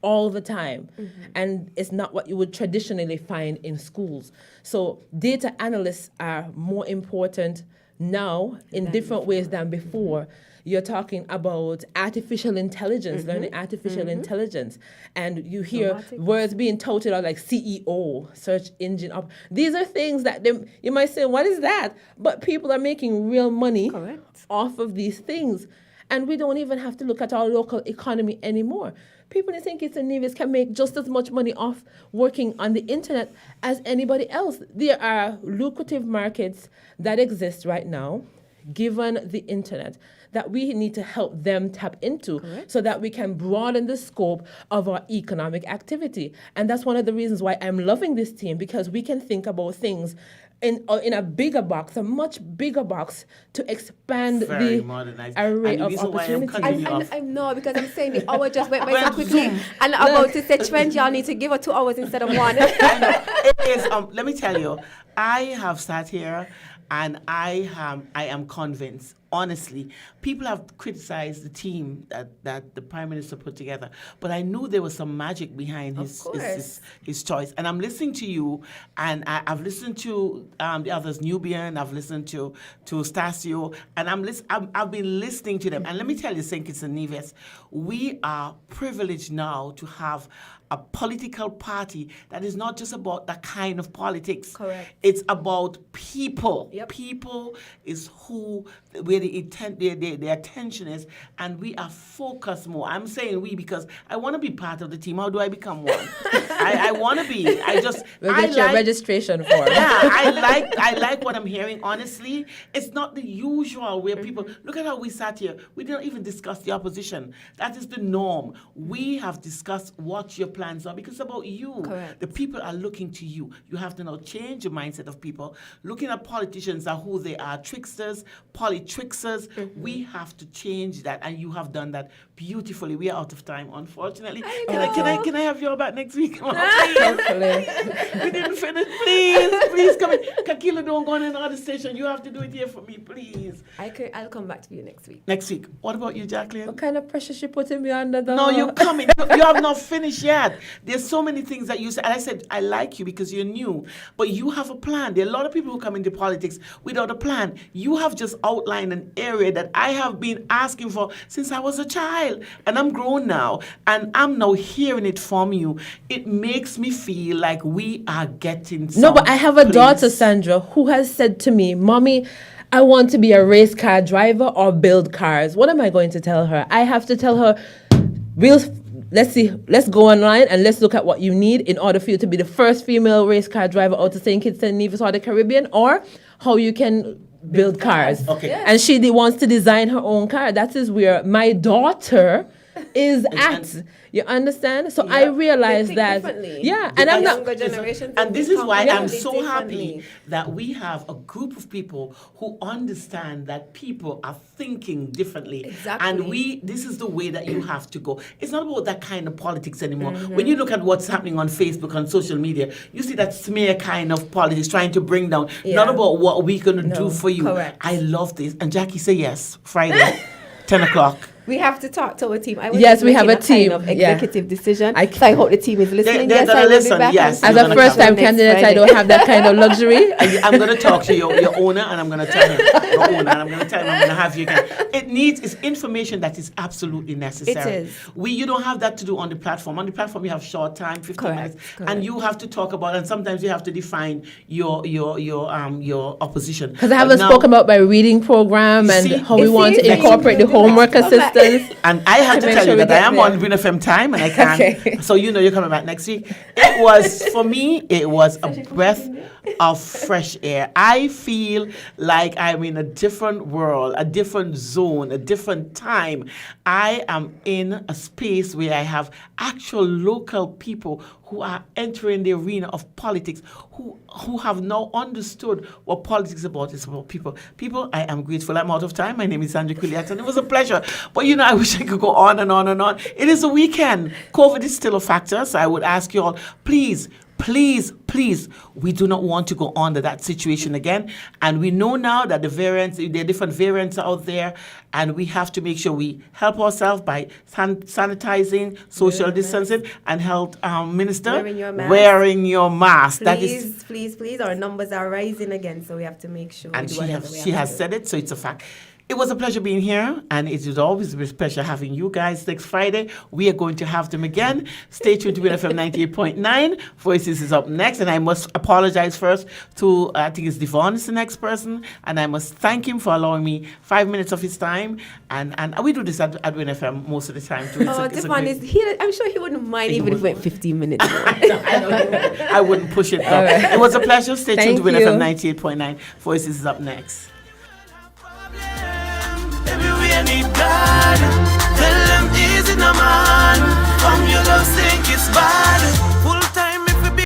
all the time, and it's not what you would traditionally find in schools. So data analysts are more important now in different ways than before. You're talking about artificial intelligence, learning artificial intelligence, and you hear Robotics. words being touted out like CEO, search engine. These are things that you might say, what is that? But people are making real money Correct. off of these things. And we don't even have to look at our local economy anymore. People in St. Kitts and Nevis can make just as much money off working on the internet as anybody else. There are lucrative markets that exist right now, given the internet, that we need to help them tap into so that we can broaden the scope of our economic activity. And that's one of the reasons why I'm loving this team, because we can think about things in a bigger box, a much bigger box, to expand Very the modernized. array And the of reason why I'm opportunities. cutting you off. I know, because I'm saying the hour just went by so Well, quickly. Zoom. And I'm about to say, Trent, y'all need to give her 2 hours instead of 1. I know. It is. Let me tell you, I have sat here and I am convinced. Honestly, people have criticized the team that the Prime Minister put together, but I knew there was some magic behind his choice. And I'm listening to you, and I've listened to the others, Nubian. I've listened to Stasio, and I've been listening to them. And let me tell you, St. Kitts and Nevis, we are privileged now to have a political party that is not just about that kind of politics. Correct. It's about people. Yep. People is where the attention is, and we are focused more. I'm saying we because I want to be part of the team. How do I become one? I want to be. We'll get your registration form. Yeah, I like what I'm hearing. Honestly, it's not the usual where people look at how we sat here. We didn't even discuss the opposition. That is the norm. We have discussed what your plans are because it's about you. Correct. The people are looking to you. You have to now change the mindset of people. Looking at politicians are who they are: tricksters, polytricksters. fixers. We have to change that, and you have done that beautifully. We are out of time, unfortunately. Can I have you all back next week? Come on, please. We didn't finish. Please come in. Kakila, don't go on another station. You have to do it here for me, please. I'll come back to you next week. Next week. What about you, Jacqueline? What kind of pressure she putting me under, though? No, you're coming. You have not finished yet. There's so many things that you said. And I said, I like you because you're new, but you have a plan. There are a lot of people who come into politics without a plan. You have just outlined an area that I have been asking for since I was a child. And I'm grown now. And I'm now hearing it from you. It makes me feel like we are getting No, but I have a daughter, Sandra, who has said to me, Mommy, I want to be a race car driver or build cars. What am I going to tell her? I have to tell her, let's go online and let's look at what you need in order for you to be the first female race car driver out of St. Kitts and Nevis or the Caribbean, or how you can build cars. Okay. Yes. And she wants to design her own car. That is where my daughter is at. You understand? So I realized that. Yeah, and I'm not. Younger generations. And this is why I'm completely so happy differently. that we have a group of people who understand that people are thinking differently. Exactly. And this is the way that you have to go. It's not about that kind of politics anymore. When you look at what's happening on Facebook, on social media, you see that smear kind of politics trying to bring down, not about what we're going to do for you. Correct. I love this. And Jackie, say yes. Friday, 10 o'clock. We have to talk to our team. Yes, we have a team. Kind of executive decision. I- So I hope the team is listening. They're Yes, gonna I will listen, be back. yes. on As You're a gonna first-time next candidate, I Friday. don't have that kind of luxury. I'm going to talk to your owner, and I'm going to tell him, your owner, and I'm going to tell him I'm going to have you again. It's information that is absolutely necessary. It is. You don't have that to do on the platform. On the platform, you have short time, 15 Correct, minutes, correct. and you have to talk about, and sometimes you have to define your opposition. Because I But haven't now- spoken about my reading program You and see? how we You want see? to incorporate the homework assistance. And I have to make tell sure you we that I get am there. on Win FM time, and I can't. Okay. So you're coming back next week. It was, for me, it was a breath of fresh air. I feel like I'm in a different world, a different zone, a different time. I am in a space where I have actual local people who are entering the arena of politics, who have now understood what politics is about. It's about people. People, I am grateful. I'm out of time. My name is Sandra Kuliat, and it was a pleasure. But I wish I could go on and on and on. It is a weekend. COVID is still a factor, so I would ask you all, please, we do not want to go under that situation again. And we know now that there are different variants out there, and we have to make sure we help ourselves by sanitizing, social distancing, and health minister Wearing your mask. That is, Please. Our numbers are rising again, so we have to make sure. and we do whatever we she have has to do. said it, so it's a fact. It was a pleasure being here, and it is always a pleasure having you guys next Friday. We are going to have them again. Stay tuned to Win FM 98.9. Voices is up next, and I must apologize first to, I think it's Devon is the next person, and I must thank him for allowing me 5 minutes of his time. And we do this at Win FM most of the time, too. Devon I'm sure he wouldn't mind even if it went 15 minutes. I wouldn't push it though. right. It was a pleasure. Stay tuned to Win Thank you. FM 98.9. Voices is up next. Everywhere need God.